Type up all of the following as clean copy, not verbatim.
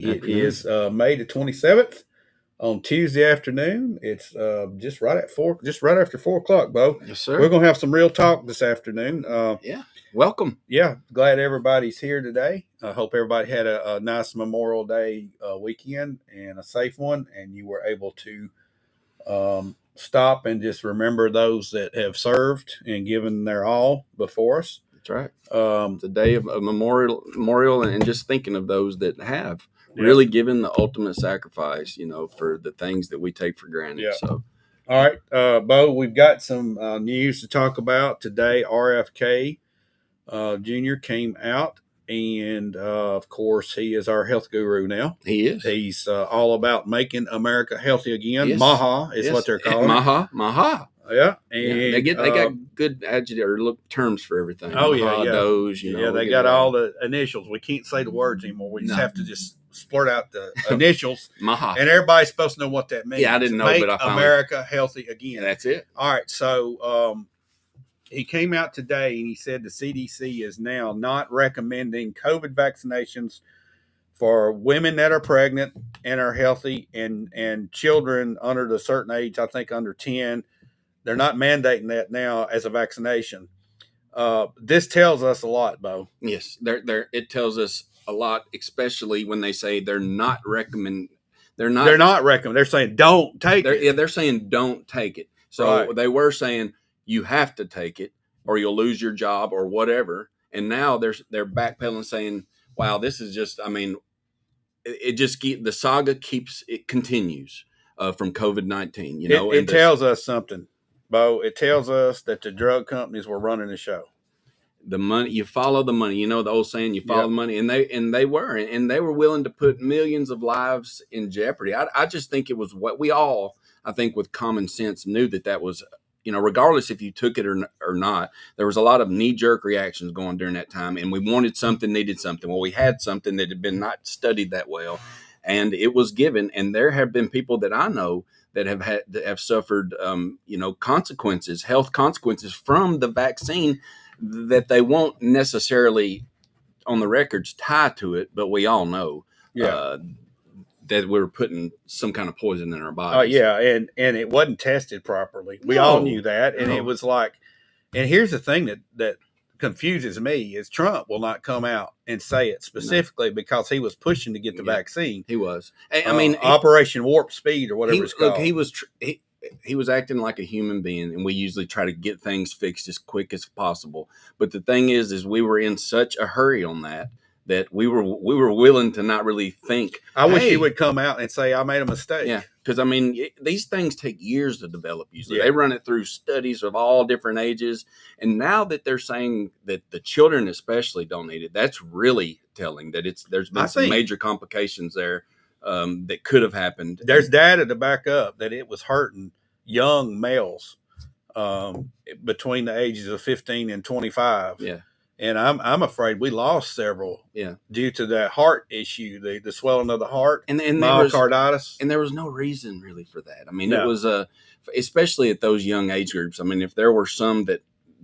It is May the 27th on Tuesday afternoon. It's just right after 4 o'clock, Bo. Yes, sir. We're gonna have some real talk this afternoon. Yeah. Welcome. Yeah, glad everybody's here today. I hope everybody had a nice Memorial Day weekend and a safe one, and you were able to stop and just remember those that have served and given their all before us. That's right. It's a day of a memorial, and just thinking of those that have really given the ultimate sacrifice, for the things that we take for granted. Yeah. So, all right, Bo, we've got some news to talk about today. RFK Jr. came out, and of course, he is our health guru now. He is. He's all about making America healthy again. Yes. Maha is what they're calling Maha. Yeah, and they got good adjective or terms for everything. Oh Maha, yeah. Doge, they got all the initials. We can't say the words anymore. We just have to just splurt out the initials. Maha, and everybody's supposed to know what that means. Yeah, I didn't know, Make but I found America healthy again. That's it. All right, so he came out today and he said the CDC is now not recommending COVID vaccinations for women that are pregnant and are healthy and children under the certain age, I think under 10. They're not mandating that now as a vaccination. This tells us a lot, Bo. Yes, it tells us a lot, especially when they say they're not recommending. They're not recommending. They're saying don't take it. Yeah, they're saying don't take it. So They were saying you have to take it or you'll lose your job or whatever. And now they're backpedaling, saying, "Wow, this is just. I mean, the saga continues from COVID-19. It tells us something, Bo. It tells us that the drug companies were running the show. The money, you follow the money. The old saying, you follow the money, and they were willing to put millions of lives in jeopardy. I just think it was what we all, I think, with common sense, knew that was, regardless if you took it or not. There was a lot of knee-jerk reactions going during that time, and we wanted something, needed something. Well, we had something that had been not studied that well, and it was given. And there have been people that I know that have suffered, consequences, health consequences from the vaccine that they won't necessarily on the records tie to it, but we all know that we're putting some kind of poison in our bodies. And it wasn't tested properly. We all knew that. And it was like, and here's the thing that confuses me is Trump will not come out and say it specifically because he was pushing to get the vaccine. He was. Operation Warp Speed or whatever it's called. Look, he was acting like a human being, and we usually try to get things fixed as quick as possible. But the thing is we were in such a hurry on that we were willing to not really think. I wish he would come out and say, I made a mistake. Yeah, because, these things take years to develop usually. Yeah. They run it through studies of all different ages. And now that they're saying that the children especially don't need it, that's really telling that there's been some major complications there. That could have happened. There's data to back up that it was hurting young males between the ages of 15 and 25. Yeah. And I'm afraid we lost several due to that heart issue, the swelling of the heart, and myocarditis. And there was no reason really for that. It was especially at those young age groups. If there were some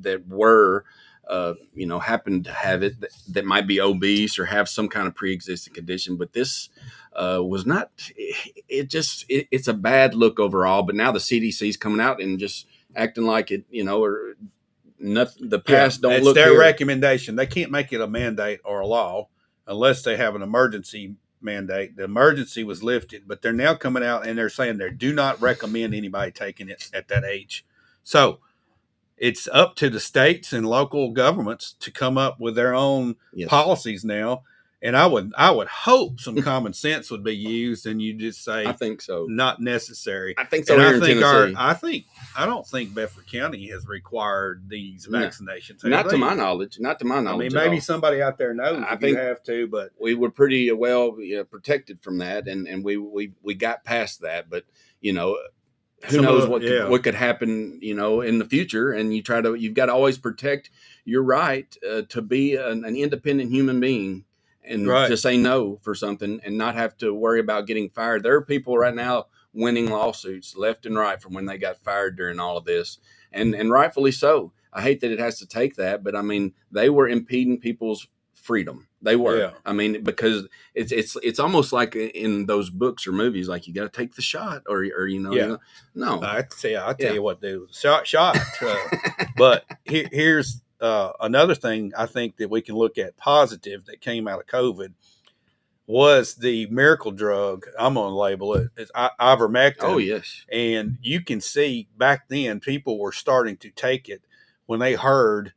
that were happened to have it that might be obese or have some kind of pre-existing condition, but this was not. It's a bad look overall. But now the CDC is coming out and just acting like it, or nothing. The past don't look. It's their recommendation. They can't make it a mandate or a law unless they have an emergency mandate. The emergency was lifted, but they're now coming out and they're saying they do not recommend anybody taking it at that age. So it's up to the states and local governments to come up with their own policies now. And I would hope some common sense would be used, and you just say, I think so, not necessary. I think so. And I don't think Bedford County has required these vaccinations. Not to my knowledge. Maybe somebody out there knows. I think you have to, but we were pretty well protected from that, and we got past that. But who knows what could happen, in the future. And you've got to always protect your right to be an independent human being and to say no for something and not have to worry about getting fired. There are people right now winning lawsuits left and right from when they got fired during all of this. And rightfully so. I hate that it has to take that, but they were impeding people's freedom. They were. Yeah. I mean, because it's almost like in those books or movies, like you got to take the shot, or Yeah. no. I tell Yeah. you what, dude, shot. But here's another thing I think that we can look at positive that came out of COVID was the miracle drug. I'm going to label it. It's ivermectin. Oh yes. And you can see back then people were starting to take it when they heard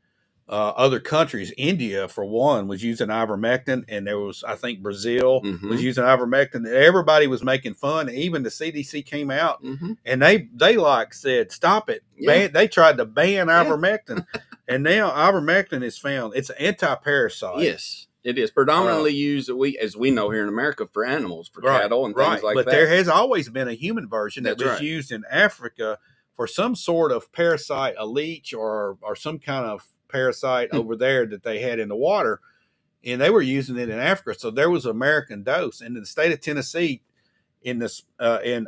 other countries. India, for one, was using ivermectin, and there was, I think, Brazil was using ivermectin. Everybody was making fun. Even the CDC came out, and they like said, "Stop it!" Yeah. They tried to ban ivermectin, and now ivermectin is found. It's an anti-parasite. Yes, it is predominantly used as we know here in America for animals, for cattle and things like but that. There has always been a human version that was right. used in Africa for some sort of parasite, a leech or some kind of parasite over there that they had in the water, and they were using it in Africa. So there was an American dose, and the state of Tennessee in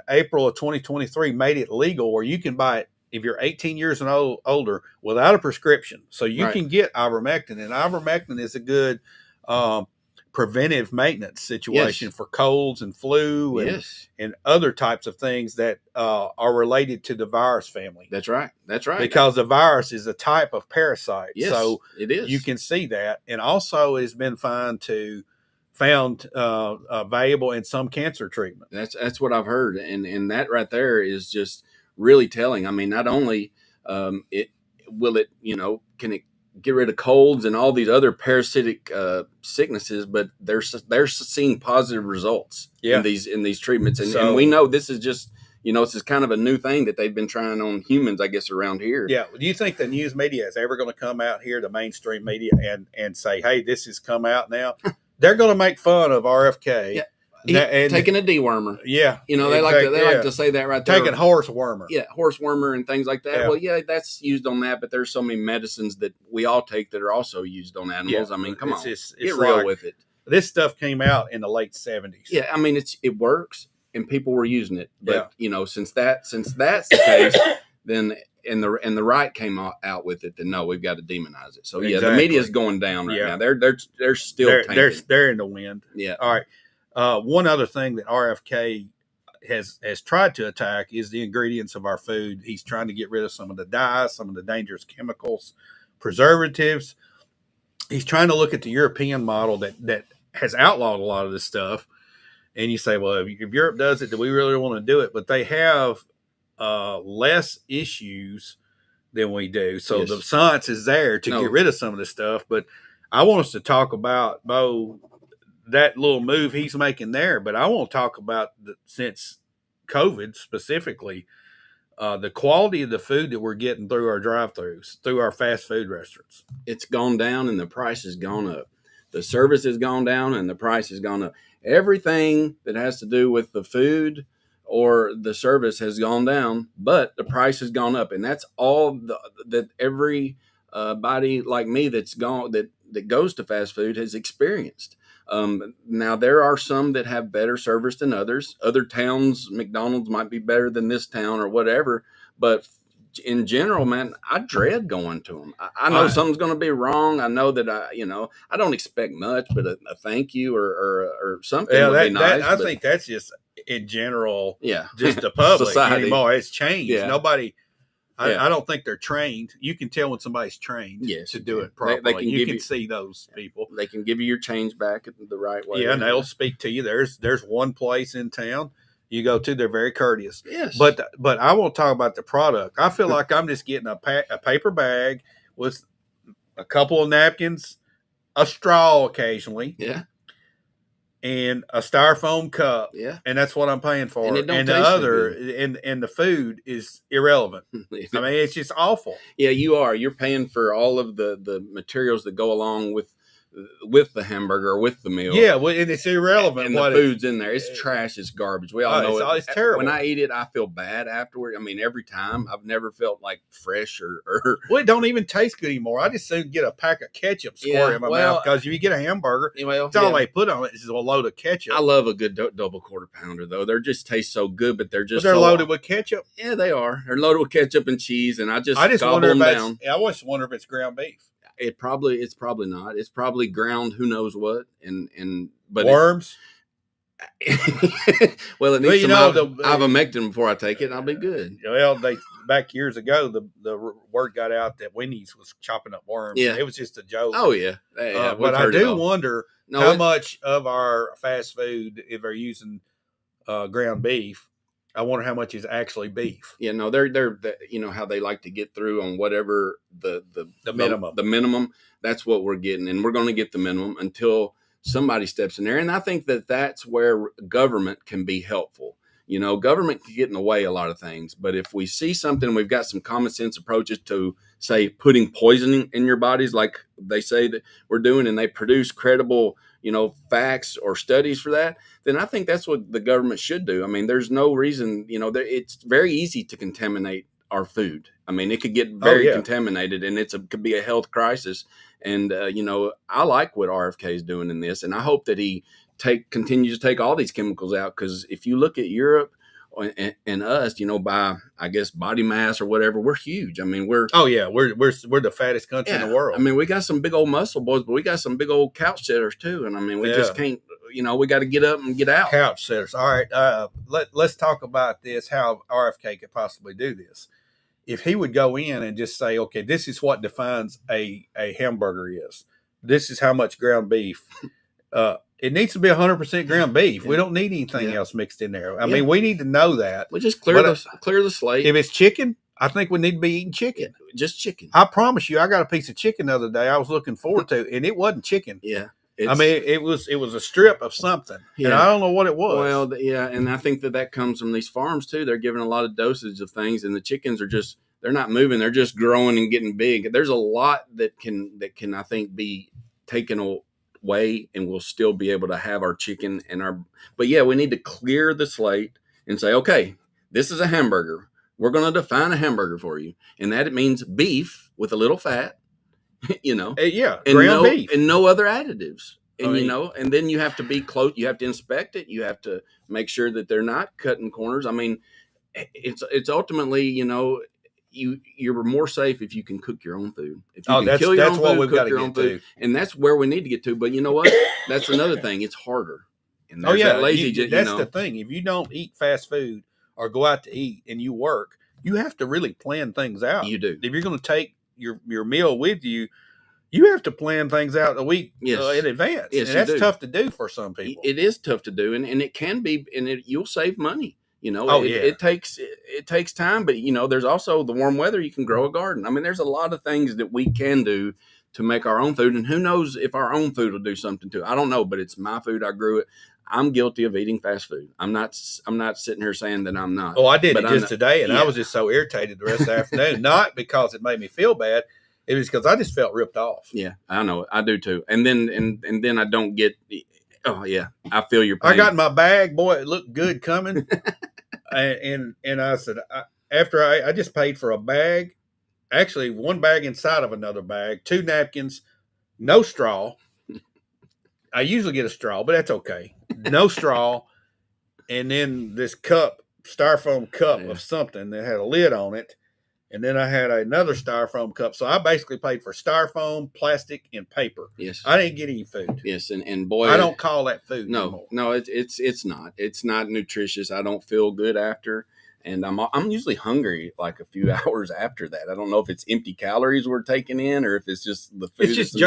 April of 2023 made it legal where you can buy it if you're 18 years and older without a prescription. So you can get ivermectin, and ivermectin is a good preventive maintenance situation for colds and flu and other types of things that are related to the virus family. That's right. Because the virus is a type of parasite. Yes, so it is. You can see that. And also has been found valuable in some cancer treatment. That's what I've heard. And that right there is just really telling. I mean, not only can it get rid of colds and all these other parasitic sicknesses, but they're seeing positive results in these treatments, and we know this is just this is kind of a new thing that they've been trying on humans, I guess, around here. Yeah. Do you think the news media is ever going to come out here, the mainstream media, and say, "Hey, this has come out now"? They're going to make fun of RFK. Yeah. Taking a dewormer. Yeah. They like to say that right there. Taking horse wormer. Yeah, horse wormer and things like that. Yeah. Well, that's used on that, but there's so many medicines that we all take that are also used on animals. Yeah. I mean, come on. Get real with it. This stuff came out in the late 70s. Yeah, I mean, it works and people were using it. But, since that's the case, then and the right came out with it, then no, we've got to demonize it. So the media is going down right now. They're still they're in the wind. Yeah. All right. One other thing that RFK has tried to attack is the ingredients of our food. He's trying to get rid of some of the dyes, some of the dangerous chemicals, preservatives. He's trying to look at the European model that has outlawed a lot of this stuff. And you say, well, if Europe does it, do we really want to do it? But they have less issues than we do. So the science is there to get rid of some of this stuff. But I want us to talk about, Bo, that little move he's making there. But I want to talk about, since COVID specifically, the quality of the food that we're getting through our drive-thrus, through our fast food restaurants. It's gone down and the price has gone up. The service has gone down and the price has gone up. Everything that has to do with the food or the service has gone down, but the price has gone up. And that's all that every body like me that goes to fast food has experienced. Now, there are some that have better service than others. Other towns, McDonald's might be better than this town or whatever. But in general, man, I dread going to them. I know something's going to be wrong. I know that I don't expect much, but a thank you or something would be nice. I think that's just in general, just the public anymore. It's changed. Nobody. I don't think they're trained. You can tell when somebody's trained to do it properly. You can see those people. They can give you your change back the right way. Yeah, and they'll speak to you. There's one place in town you go to, they're very courteous. Yes. But I won't talk about the product. I feel like I'm just getting a paper bag with a couple of napkins, a straw occasionally. Yeah. And a styrofoam cup, and that's what I'm paying for. And the food is irrelevant. I mean, it's just awful. Yeah, you are. You're paying for all of the materials that go along with the hamburger or with the meal. Yeah, well, and it's irrelevant. And the food's in there. It's trash. It's garbage. We all know it's terrible. When I eat it, I feel bad afterward. I mean, every time. I've never felt like fresh or well, it don't even taste good anymore. I just soon get a pack of ketchup squirt in my mouth, because if you get a hamburger, it's all they put on it is a load of ketchup. I love a good double quarter pounder, though. They just taste so good, but they're loaded with ketchup. Yeah, they are. They're loaded with ketchup and cheese, and I just wonder them down. I always wonder if it's ground beef. It's probably not. It's probably ground who knows what, but Worms. Well, it Well, needs you some know, ivermectin before I take it, and I'll be good. Well, they back years ago, the word got out that Wendy's was chopping up worms. Yeah. It was just a joke. Oh yeah, yeah. But I do wonder how much of our fast food, if they're using ground beef, I wonder how much is actually beef. Yeah, no, they're you know how they like to get through on whatever the minimum. The minimum. That's what we're getting, and we're going to get the minimum until somebody steps in there. And I think that's where government can be helpful. You know, government can get in the way a lot of things, but if we see something, we've got some common sense approaches to, say, putting poison in your bodies, like they say that we're doing, and they produce credible, you know, facts or studies for that, then I think that's what the government should do. I mean, there's no reason, you know, it's very easy to contaminate our food. I mean, it could get very contaminated, and could be a health crisis. And, you know, I like what RFK is doing in this, and I hope that he continues to take all these chemicals out, because if you look at Europe and us, you know, by, I guess, body mass or whatever, we're huge. I mean, we're the fattest country in the world. I mean, we got some big old muscle boys, but we got some big old couch sitters too. And I mean, we just can't, you know, we got to get up and get out. Couch sitters. All right. Let's talk about this, how RFK could possibly do this. If he would go in and just say, okay, this is what defines a hamburger is. This is how much ground beef. It needs to be 100% ground beef. We don't need anything else mixed in there. I mean, we need to know that. We just clear the slate. If it's chicken, I think we need to be eating chicken. Just chicken. I promise you, I got a piece of chicken the other day I was looking forward to, and it wasn't chicken. Yeah. I mean, it was a strip of something, and I don't know what it was. Well, yeah, and I think that comes from these farms too. They're giving a lot of dosage of things, and the chickens are they're not moving. They're just growing and getting big. There's a lot that can I think be taken away, and we'll still be able to have our chicken but yeah, we need to clear the slate and say, okay, this is a hamburger. We're going to define a hamburger for you, and that it means beef with a little fat. You know, ground beef and no other additives. And you know, and then you have to be close. You have to inspect it. You have to make sure that they're not cutting corners. I mean, it's ultimately, you know, you're more safe if you can cook your own food. If you can kill your own food, cook your own food, and that's where we need to get to. But you know what? That's another thing. It's harder. And that lazy. That's the thing. If you don't eat fast food or go out to eat and you work, you have to really plan things out. You do. If you're going to take your meal with you, you have to plan things out a week in advance. Yes, and that's tough to do for some people. It is tough to do, and it can be, and you'll save money. You know, it takes time, but you know, there's also the warm weather. You can grow a garden. I mean, there's a lot of things that we can do to make our own food, and who knows if our own food will do something too. I don't know, but it's my food. I grew it. I'm guilty of eating fast food. I'm not sitting here saying that I'm not. Oh, I did it just today, and I was just so irritated the rest of the afternoon. Not because it made me feel bad. It was because I just felt ripped off. Yeah, I know. I do too. And then I don't get. Oh yeah, I feel your pain. I got in my bag, boy. It looked good coming, and I said after I just paid for a bag, actually one bag inside of another bag, 2 napkins, no straw. I usually get a straw, but that's okay. No straw, and then this styrofoam cup of something that had a lid on it. And then I had another styrofoam cup. So I basically paid for styrofoam, plastic, and paper. Yes. I didn't get any food. Yes, and boy, I don't call that food anymore. No, it's not. It's not nutritious. I don't feel good after, and I'm usually hungry like a few hours after that. I don't know if it's empty calories we're taking in, or if it's just the food. It's just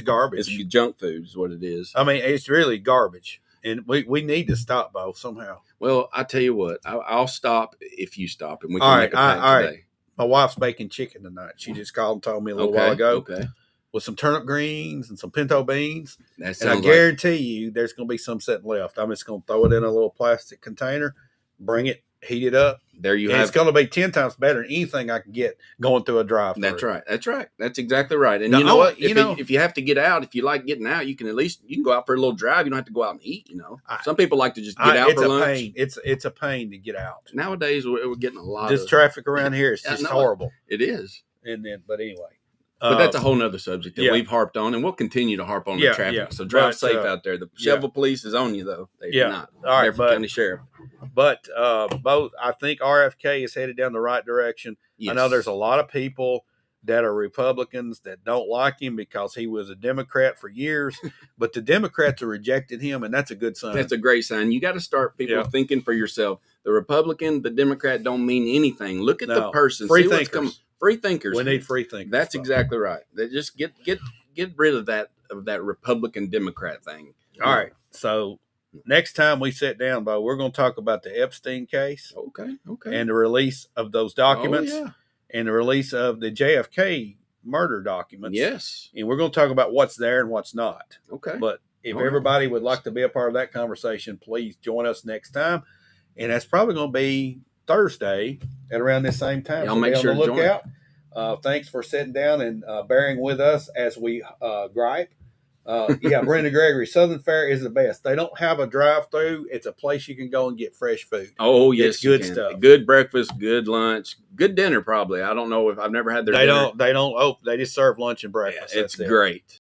garbage. It's junk food is what it is. I mean, it's really garbage. And we need to stop, Bo, somehow. Well, I tell you what, I'll stop if you stop, and we can make a pact today. Right. My wife's baking chicken tonight. She just called and told me a little while ago. Okay. With some turnip greens and some pinto beans. And I guarantee you there's going to be some sitting left. I'm just going to throw it in a little plastic container, bring it, heat it up. There you have it. It's going to be 10 times better than anything I can get going through a drive-thru. That's right. That's exactly right. And now, you know what? If you have to get out, if you like getting out, you can go out for a little drive. You don't have to go out and eat, you know. Some people like to just get out for lunch. Pain. It's a pain to get out. Nowadays, we're getting a lot of traffic around here. It's just horrible. It is. But anyway. But that's a whole nother subject that we've harped on, and we'll continue to harp on the traffic. Yeah. So drive safe out there. The Shelbyville police is on you, though. They're not. All right, County Sheriff. But both, I think RFK is headed down the right direction. Yes. I know there's a lot of people that are Republicans that don't like him because he was a Democrat for years, but the Democrats have rejected him, and that's a good sign. That's a great sign. You got to start people thinking for yourself. The Republican, the Democrat don't mean anything. Look at the person. Free See thinkers. what's coming. Free thinkers. We need free thinkers. That's exactly right. They just get rid of that Republican Democrat thing. All right. So next time we sit down, Bo, we're going to talk about the Epstein case. Okay. And the release of those documents. Oh, yeah. And the release of the JFK murder documents. Yes. And we're going to talk about what's there and what's not. Okay. But if everybody would like to be a part of that conversation, please join us next time. And that's probably going to be Thursday at around this same time. Y'all make sure to look out. Thanks for sitting down and bearing with us as we gripe. Brenda Gregory, Southern Fare is the best. They don't have a drive-through. It's a place you can go and get fresh food. Oh, yes. It's good stuff. Good breakfast, good lunch, good dinner probably. I don't know if I've never had their dinner. They just serve lunch and breakfast. Yeah, it's great.